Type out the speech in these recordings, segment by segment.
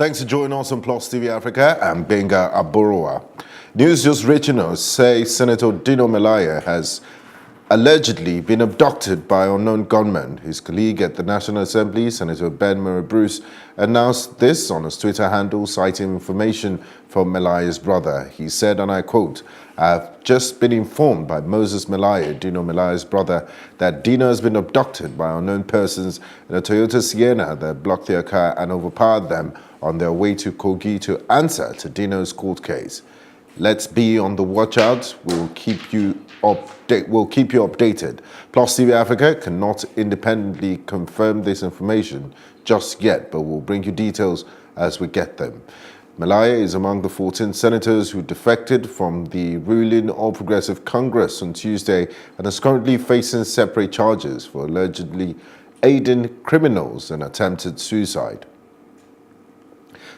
Thanks for joining us on Plus TV Africa. I'm Benga Aboroa. News just reaching us say Senator Dino Melaye has allegedly been abducted by unknown gunmen. His colleague at the National Assembly, Senator Ben Murray Bruce, announced this on his Twitter handle, citing information from Melaye's brother. He said, and I quote, "I've just been informed by Moses Melaye, Dino Melaye's brother, that Dino has been abducted by unknown persons in a Toyota Sienna that blocked their car and overpowered them on their way to Kogi to answer to Dino's court case. Let's be on the watch out. We'll keep you updated. Plus TV Africa cannot independently confirm this information just yet, but we'll bring you details as we get them." Melaye is among the 14 senators who defected from the ruling All Progressive Congress on Tuesday and is currently facing separate charges for allegedly aiding criminals in attempted suicide.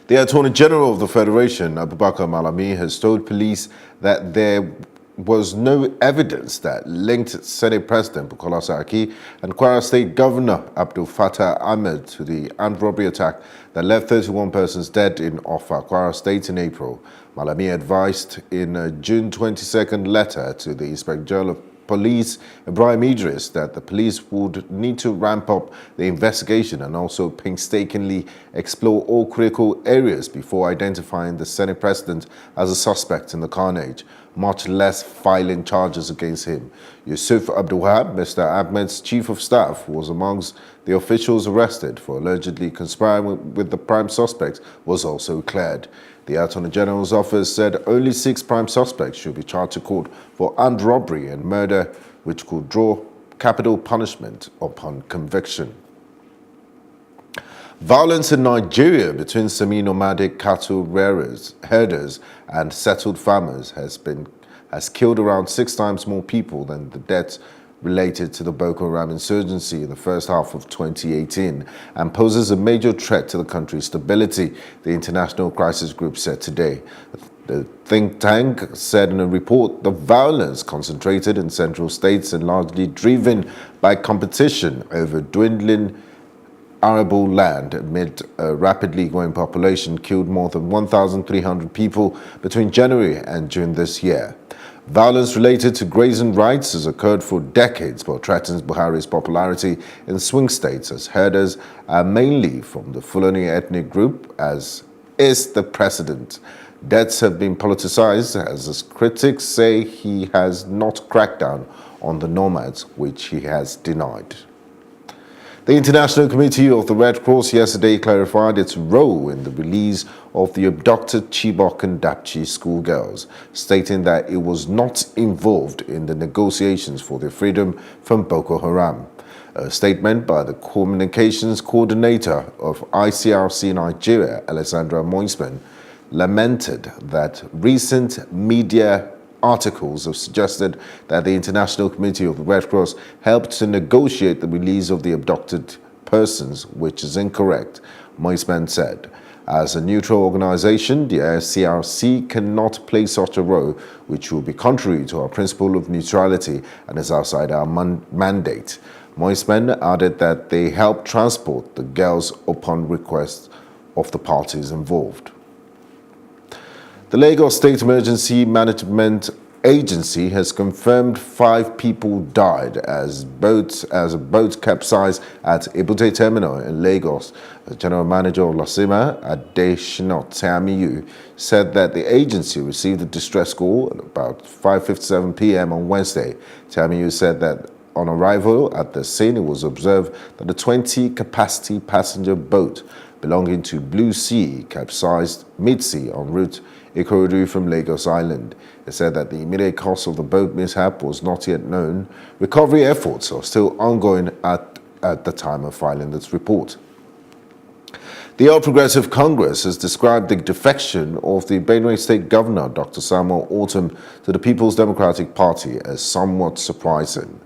The Attorney General of the Federation, Abubakar Malami, has told police that there was no evidence that linked Senate President Bukola Saraki and Kwara State Governor Abdul Fattah Ahmed to the armed robbery attack that left 31 persons dead in Offa, Kwara State in April. Malami advised in a June 22nd letter to the Inspector General of Police, Ibrahim Idris, that the police would need to ramp up the investigation and also painstakingly explore all critical areas before identifying the Senate President as a suspect in the carnage, much less filing charges against him. Yusuf Abdulwahab, Mr. Ahmed's chief of staff, was amongst the officials arrested for allegedly conspiring with the prime suspects, was also cleared. The Attorney General's office said only 6 prime suspects should be charged to court for armed robbery and murder, which could draw capital punishment upon conviction. Violence in Nigeria between semi-nomadic cattle herders and settled farmers has killed around 6 times more people than the deaths related to the Boko Haram insurgency in the first half of 2018 and poses a major threat to the country's stability, the International Crisis Group said today. The think tank said in a report the violence concentrated in central states and largely driven by competition over dwindling arable land amid a rapidly growing population killed more than 1,300 people between January and June this year. Violence related to grazing rights has occurred for decades but threatens Buhari's popularity in swing states as herders are mainly from the Fulani ethnic group, as is the president. Deaths have been politicized as his critics say he has not cracked down on the nomads, which he has denied. The International Committee of the Red Cross yesterday clarified its role in the release of the abducted Chibok and Dapchi schoolgirls, stating that it was not involved in the negotiations for their freedom from Boko Haram. A statement by the communications coordinator of ICRC Nigeria, Alessandra Moisman, lamented that recent media articles have suggested that the International Committee of the Red Cross helped to negotiate the release of the abducted persons, which is incorrect, Moisman said. As a neutral organization, the ICRC cannot play such a role, which will be contrary to our principle of neutrality and is outside our mandate. Moisman added that they helped transport the girls upon request of the parties involved. The Lagos State Emergency Management Agency has confirmed 5 people died as a boat capsized at Ebute Terminal in Lagos. The General Manager of Lasema, Adesina Tamiyu, said that the agency received a distress call at about 5:57 p.m. on Wednesday. Tamiyu said that on arrival at the scene, it was observed that a 20-capacity passenger boat belonging to Blue Sea capsized mid-sea en route Ikorodu from Lagos Island. It said that the immediate cause of the boat mishap was not yet known. Recovery efforts are still ongoing at the time of filing this report. The All Progressive Congress has described the defection of the Benue State Governor, Dr. Samuel Ortom, to the People's Democratic Party as somewhat surprising.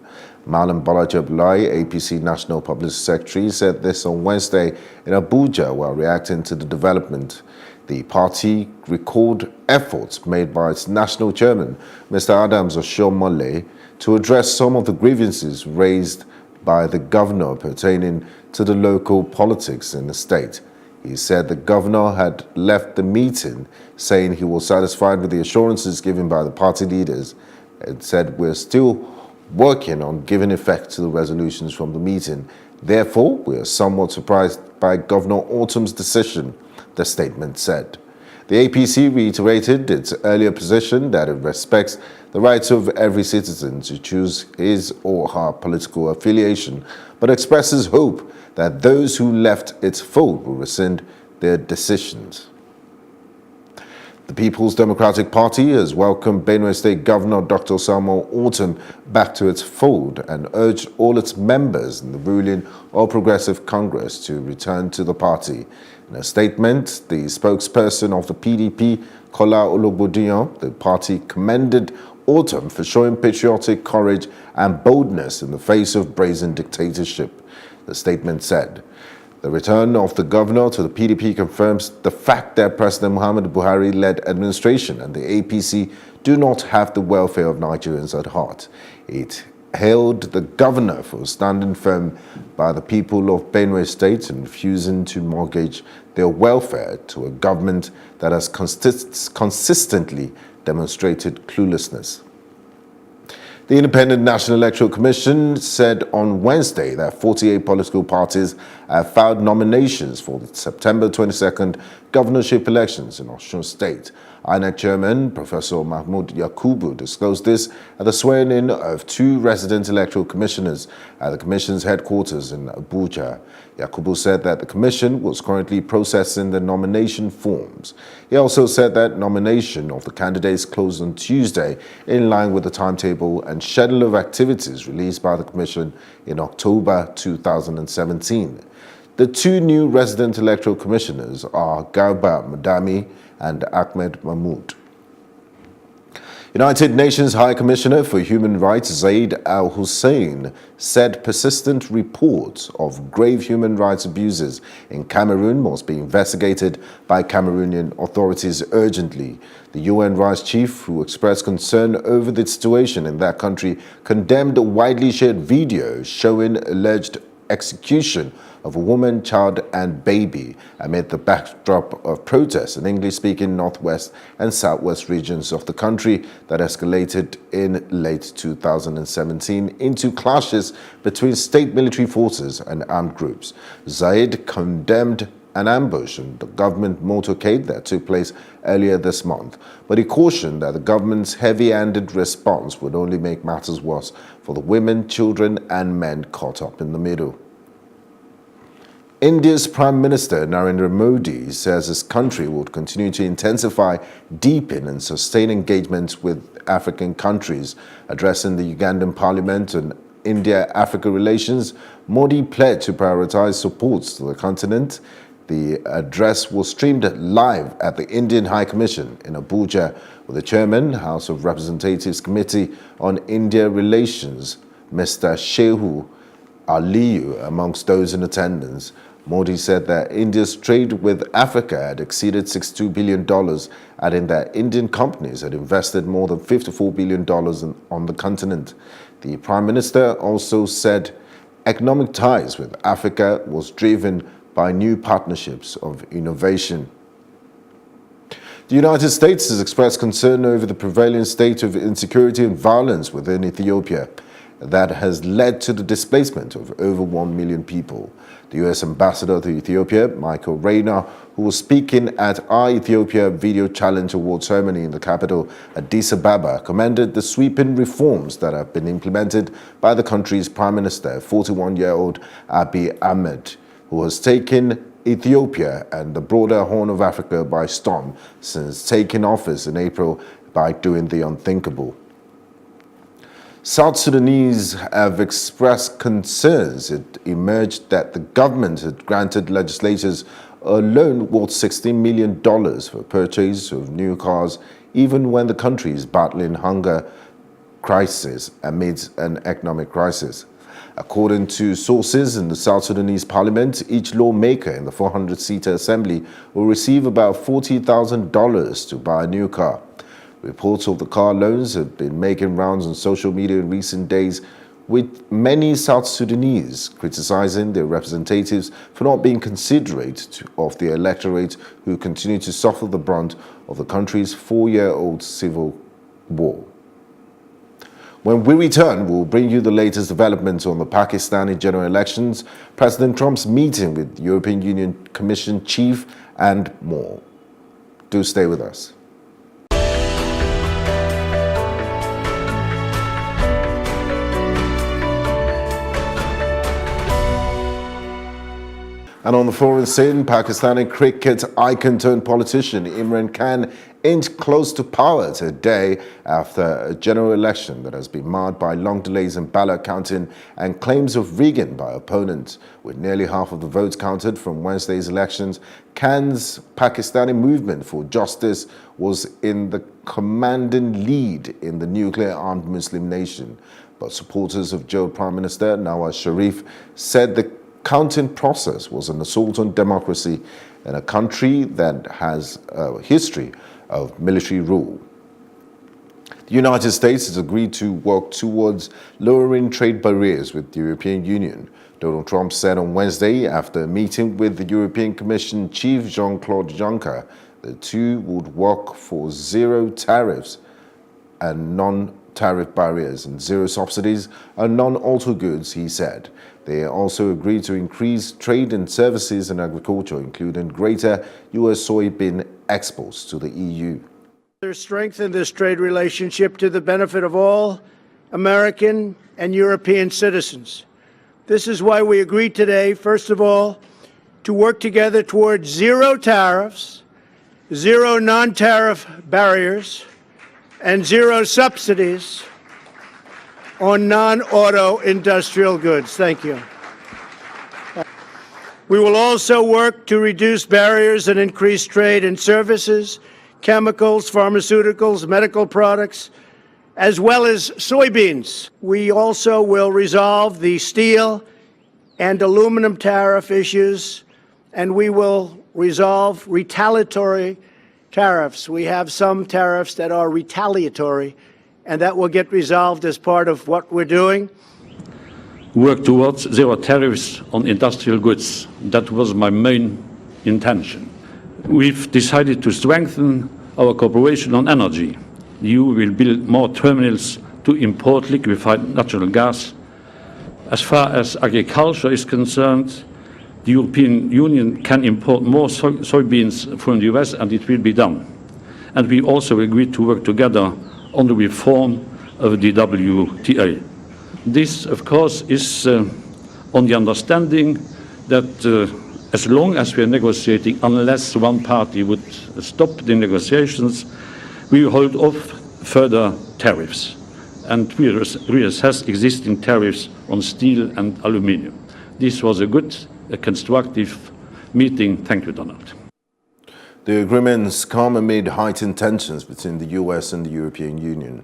Malam Balaji Abdullahi, APC National Publicity Secretary, said this on Wednesday in Abuja while reacting to the development. The party recalled efforts made by its national chairman, Mr. Adams Oshiomhole, to address some of the grievances raised by the governor pertaining to the local politics in the state. He said the governor had left the meeting saying he was satisfied with the assurances given by the party leaders and said we're still working on giving effect to the resolutions from the meeting. Therefore, we are somewhat surprised by Governor Autumn's decision, the statement said. The APC reiterated its earlier position that it respects the rights of every citizen to choose his or her political affiliation, but expresses hope that those who left its fold will rescind their decisions. The People's Democratic Party has welcomed Benue State Governor Dr. Samuel Ortom back to its fold and urged all its members in the ruling All Progressive Congress to return to the party. In a statement, the spokesperson of the PDP, Kola Ologbodiyan, the party commended Ortom for showing patriotic courage and boldness in the face of brazen dictatorship. The statement said, "The return of the governor to the PDP confirms the fact that President Muhammadu Buhari-led administration and the APC do not have the welfare of Nigerians at heart. It hailed the governor for standing firm by the people of Benue State and refusing to mortgage their welfare to a government that has consistently demonstrated cluelessness." The Independent National Electoral Commission said on Wednesday that 48 political parties have filed nominations for the September 22nd governorship elections in Osun State. INEC Chairman Professor Mahmoud Yakubu disclosed this at the swearing-in of 2 resident electoral commissioners at the Commission's headquarters in Abuja. Yakubu said that the Commission was currently processing the nomination forms. He also said that nomination of the candidates closed on Tuesday in line with the timetable and schedule of activities released by the Commission in October 2017. The 2 new resident electoral commissioners are Garba Madami and Ahmed Mahmoud. United Nations High Commissioner for Human Rights Zeid Al-Hussein said persistent reports of grave human rights abuses in Cameroon must be investigated by Cameroonian authorities urgently. The UN Rights Chief, who expressed concern over the situation in that country, condemned a widely shared video showing alleged execution of a woman, child and baby amid the backdrop of protests in English-speaking northwest and southwest regions of the country that escalated in late 2017 into clashes between state military forces and armed groups. Zaid condemned an ambush on the government motorcade that took place earlier this month, but he cautioned that the government's heavy-handed response would only make matters worse for the women, children and men caught up in the middle. India's Prime Minister Narendra Modi says his country would continue to intensify, deepen and sustain engagement with African countries. Addressing the Ugandan Parliament on India-Africa relations, Modi pledged to prioritize supports to the continent. The address was streamed live at the Indian High Commission in Abuja with the Chairman, House of Representatives Committee on India Relations, Mr. Shehu Aliyu, amongst those in attendance. Modi said that India's trade with Africa had exceeded $62 billion, adding that Indian companies had invested more than $54 billion on the continent. The Prime Minister also said economic ties with Africa was driven by new partnerships of innovation. The United States has expressed concern over the prevailing state of insecurity and violence within Ethiopia that has led to the displacement of over 1 million people. The U.S. Ambassador to Ethiopia, Michael Rayner, who was speaking at our Ethiopia Video Challenge Award ceremony in the capital, Addis Ababa, commended the sweeping reforms that have been implemented by the country's Prime Minister, 41-year-old Abiy Ahmed, who has taken Ethiopia and the broader Horn of Africa by storm since taking office in April by doing the unthinkable. South Sudanese have expressed concerns it emerged that the government had granted legislators a loan worth $16 million for purchase of new cars, even when the country is battling hunger crisis amidst an economic crisis. According to sources in the South Sudanese parliament, each lawmaker in the 400-seater assembly will receive about $40,000 to buy a new car. Reports of the car loans have been making rounds on social media in recent days, with many South Sudanese criticizing their representatives for not being considerate of the electorate who continue to suffer the brunt of the country's 4-year-old civil war. When we return, we'll bring you the latest developments on the Pakistani general elections, President Trump's meeting with the European Union Commission chief, and more. Do stay with us. And on the foreign scene, Pakistani cricket icon turned politician Imran Khan inched close to power today after a general election that has been marred by long delays in ballot counting and claims of rigging by opponents. With nearly half of the votes counted from Wednesday's elections, Khan's Pakistani movement for justice was in the commanding lead in the nuclear-armed Muslim nation. But supporters of jailed Prime Minister Nawaz Sharif said the counting process was an assault on democracy in a country that has a history of military rule. The United States has agreed to work towards lowering trade barriers with the European Union. Donald Trump said on Wednesday, after a meeting with the European Commission chief Jean-Claude Juncker, the two would work for zero tariffs and non-tariff barriers and zero subsidies on non-auto goods, he said. They also agreed to increase trade in services and agriculture, including greater U.S. soybean exports to the EU. Strengthen this trade relationship to the benefit of all American and European citizens. This is why we agreed today, first of all, to work together towards zero tariffs, zero non-tariff barriers, and zero subsidies on non-auto industrial goods. Thank you. We will also work to reduce barriers and increase trade in services, chemicals, pharmaceuticals, medical products, as well as soybeans. We also will resolve the steel and aluminum tariff issues, and we will resolve retaliatory tariffs. We have some tariffs that are retaliatory, and that will get resolved as part of what we're doing. Work towards zero tariffs on industrial goods. That was my main intention. We've decided to strengthen our cooperation on energy. The EU will build more terminals to import liquefied natural gas. As far as agriculture is concerned, the European Union can import more soybeans from the US, and it will be done. And we also agreed to work together on the reform of the WTA. This, of course, is on the understanding that as long as we are negotiating, unless one party would stop the negotiations, we will hold off further tariffs and we reassess existing tariffs on steel and aluminium. This was a good, constructive meeting. Thank you, Donald. The agreements come amid heightened tensions between the US and the European Union.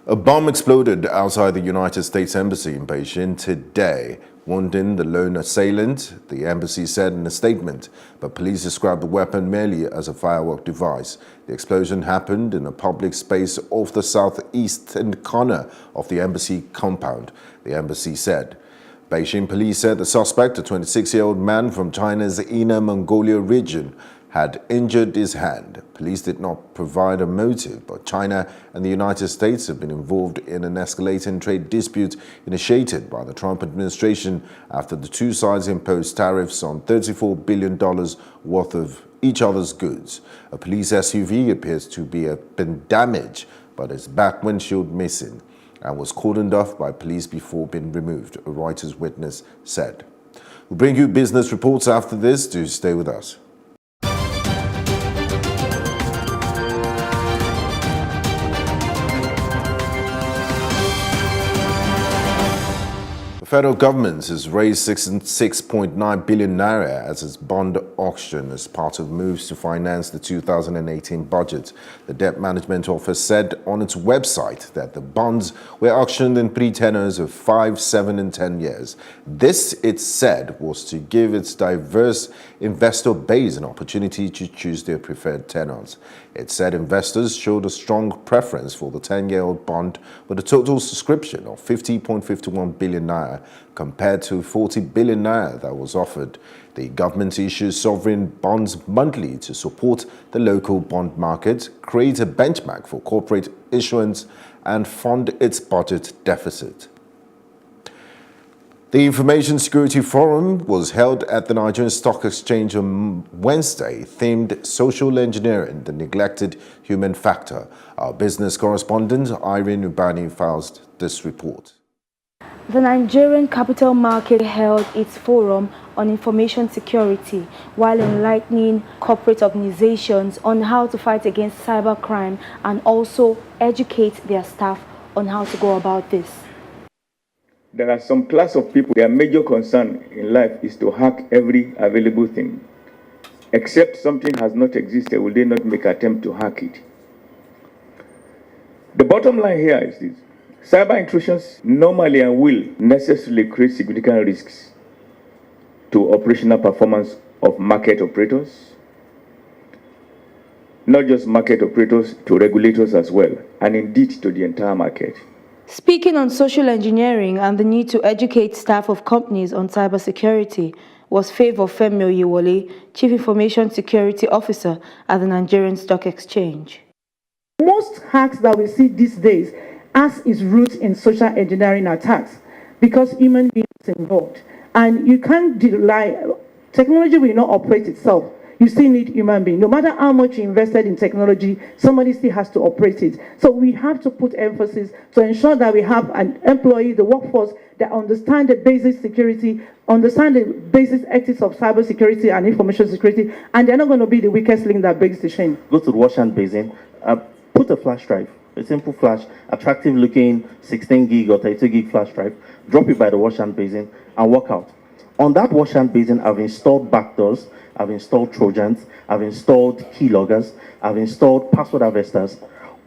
A bomb exploded outside the United States Embassy in Beijing today, wounding the lone assailant, the embassy said in a statement, but police described the weapon merely as a firework device. The explosion happened in a public space off the southeastern corner of the embassy compound, the embassy said. Beijing police said the suspect, a 26-year-old man from China's Inner Mongolia region, had injured his hand. Police did not provide a motive, but China and the United States have been involved in an escalating trade dispute initiated by the Trump administration after the two sides imposed tariffs on $34 billion worth of each other's goods. A police SUV appears to have been damaged, but its back windshield missing, and was cordoned off by police before being removed, a Reuters witness said. We'll bring you business reports after this. Do stay with us. federal government has raised 66.9 billion naira as its bond auction as part of moves to finance the 2018 budget. The Debt Management Office said on its website that the bonds were auctioned in tenors of 5, 7 and 10 years. This, it said, was to give its diverse investor base an opportunity to choose their preferred tenors. It said investors showed a strong preference for the 10-year-old bond with a total subscription of 50.51 billion naira compared to 40 billion naira that was offered. The government issues sovereign bonds monthly to support the local bond market, create a benchmark for corporate issuance, and fund its budget deficit. The Information Security Forum was held at the Nigerian Stock Exchange on Wednesday, themed Social Engineering, the Neglected Human Factor. Our business correspondent, Irene Ubani, files this report. The Nigerian Capital Market held its forum on information security while enlightening corporate organizations on how to fight against cybercrime and also educate their staff on how to go about this. There are some class of people, their major concern in life is to hack every available thing. Except something has not existed, will they not make attempt to hack it? The bottom line here is this. Cyber intrusions normally and will necessarily create significant risks to operational performance of market operators, not just market operators, to regulators as well, and indeed to the entire market. Speaking on social engineering and the need to educate staff of companies on cybersecurity was Favour Femi Oyewole, Chief Information Security Officer at the Nigerian Stock Exchange. Most hacks that we see these days has its roots in social engineering attacks because human beings are involved. And you can't rely, technology will not operate itself. You still need human beings. No matter how much you invested in technology, somebody still has to operate it. So we have to put emphasis to ensure that we have an employee, the workforce, that understand the basic security, understand the basic ethics of cybersecurity and information security, and they're not going to be the weakest link that breaks the chain. Go to the wash and basin, put a flash drive, a simple flash, attractive looking 16 gig or 32 gig flash drive, drop it by the wash and basin and walk out. On that wash and basin, I've installed backdoors, I've installed Trojans, I've installed keyloggers, I've installed password harvesters.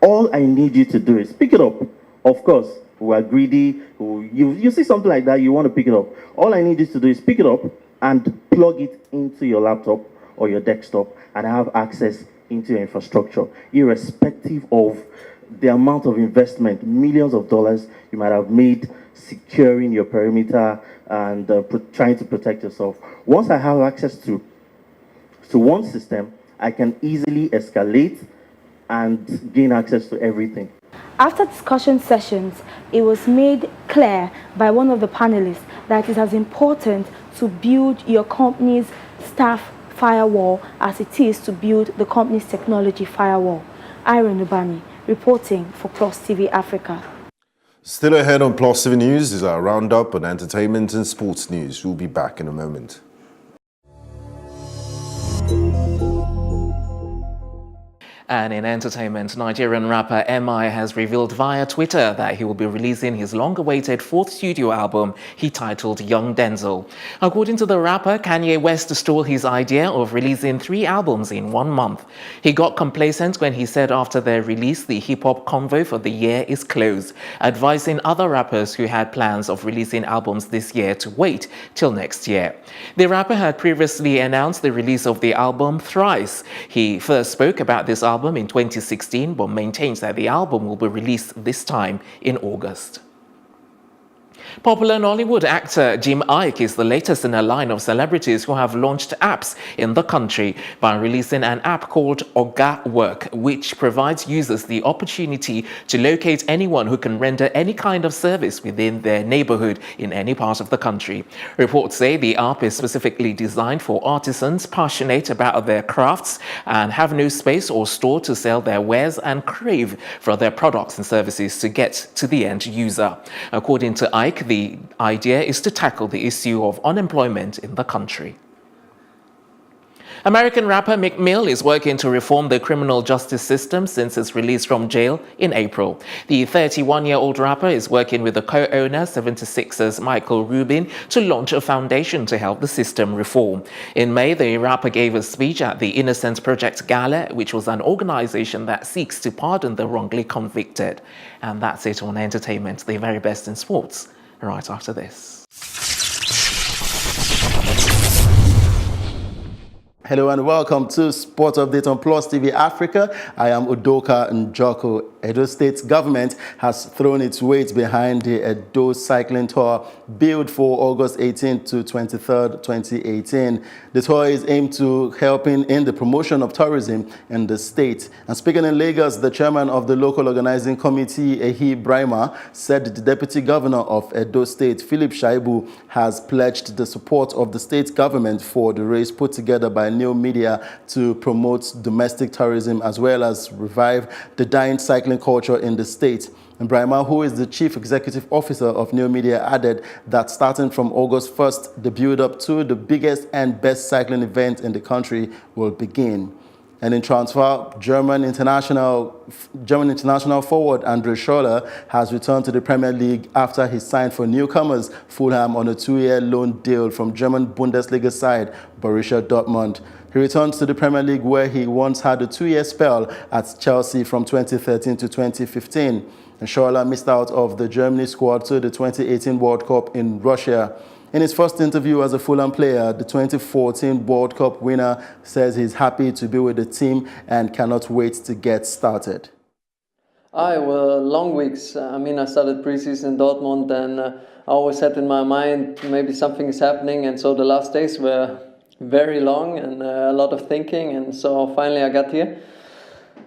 All I need you to do is pick it up. Of course, we are greedy, you see something like that, you want to pick it up. All I need you to do is pick it up and plug it into your laptop or your desktop and have access into your infrastructure, irrespective of the amount of investment, millions of dollars you might have made securing your perimeter and trying to protect yourself. Once I have access to one system, I can easily escalate and gain access to everything. After discussion sessions, it was made clear by one of the panelists that it is as important to build your company's staff firewall as it is to build the company's technology firewall. Irene Ubani, reporting for Plus TV Africa. Still ahead on Plus TV News is our roundup on entertainment and sports news. We'll be back in a moment. And in entertainment, Nigerian rapper MI has revealed via Twitter that he will be releasing his long-awaited fourth studio album he titled Young Denzel. According to the rapper, Kanye West stole his idea of releasing 3 albums in 1 month. He got complacent when he said after their release, the hip-hop convo for the year is closed, advising other rappers who had plans of releasing albums this year to wait till next year. The rapper had previously announced the release of the album thrice. He first spoke about this album in 2016, but maintains that the album will be released this time in August. Popular Nollywood actor Jim Iyke is the latest in a line of celebrities who have launched apps in the country by releasing an app called Oga Work, which provides users the opportunity to locate anyone who can render any kind of service within their neighborhood in any part of the country. Reports say the app is specifically designed for artisans passionate about their crafts and have no space or store to sell their wares and crave for their products and services to get to the end user. According to Iyke, the idea is to tackle the issue of unemployment in the country. American rapper Meek Mill is working to reform the criminal justice system since his release from jail in April. The 31-year-old rapper is working with the co-owner, 76ers Michael Rubin, to launch a foundation to help the system reform. In May, the rapper gave a speech at the Innocence Project Gala, which was an organization that seeks to pardon the wrongly convicted. And that's it on entertainment, the very best in sports, right after this. Hello and welcome to Sport Update on Plus TV Africa. I am Udoka Njoko. Edo State's government has thrown its weight behind the Edo Cycling Tour billed for August 18th to 23rd, 2018. The tour is aimed to helping in the promotion of tourism in the state. And speaking in Lagos, the chairman of the local organizing committee, Ehi Brahima, said the deputy governor of Edo State, Philip Shaibu, has pledged the support of the state government for the race put together by New Media to promote domestic tourism as well as revive the dying cycling culture in the state. And Brahima, who is the chief executive officer of New Media, added that starting from August 1st, the build-up to the biggest and best cycling event in the country will begin. And in transfer, German international forward Andre Schürrle has returned to the Premier League after he signed for newcomers Fulham on a 2-year loan deal from German Bundesliga side Borussia Dortmund. He returns to the Premier League where he once had a 2-year spell at Chelsea from 2013 to 2015. And Schürrle missed out of the Germany squad to the 2018 World Cup in Russia. In his first interview as a Fulham player, the 2014 World Cup winner says he's happy to be with the team and cannot wait to get started. Well, long weeks. I started preseason in Dortmund and I always had in my mind maybe something is happening, and so the last days were very long and a lot of thinking, and so finally I got here,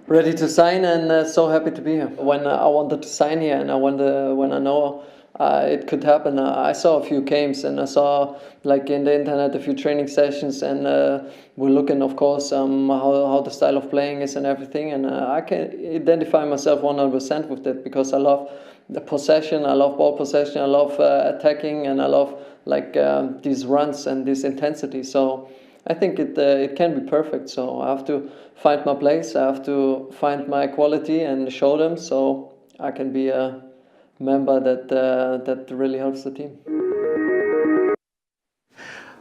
ready to sign, and so happy to be here. When I wanted to sign here and when I know it could happen, I saw a few games and I saw like in the internet a few training sessions, and we're looking of course how the style of playing is and everything, and I can identify myself 100% with that because I love the possession, I love ball possession, I love attacking, and I love like these runs and this intensity. So I think it can be perfect. So I have to find my place, I have to find my quality and show them so I can be a member that really helps the team.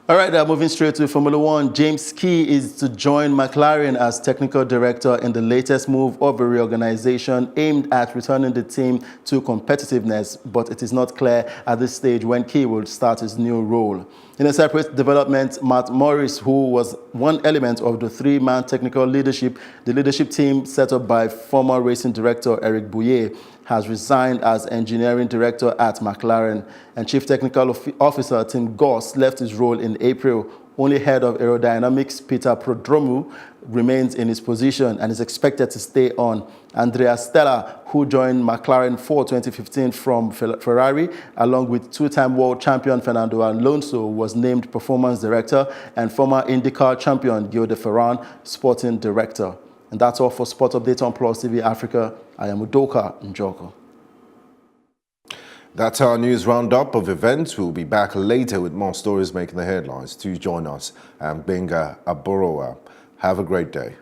All right, moving straight to Formula One. James Key is to join McLaren as technical director in the latest move of a reorganization aimed at returning the team to competitiveness, but it is not clear at this stage when Key will start his new role. In a separate development, Matt Morris, who was one element of the 3-man technical leadership, the leadership team set up by former racing director Eric Bouyer, has resigned as engineering director at McLaren, and chief technical officer Tim Goss left his role in April. Only head of aerodynamics Peter Prodromou remains in his position and is expected to stay on. Andrea Stella, who joined McLaren for 2015 from Ferrari, along with 2-time world champion Fernando Alonso, was named performance director, and former IndyCar champion Gil de Ferran, sporting director. And that's all for Sport Update on Plus TV Africa. I am Udoka Njoko. That's our news roundup of events. We'll be back later with more stories making the headlines. Do join us. I'm Benga Aboroa. Have a great day.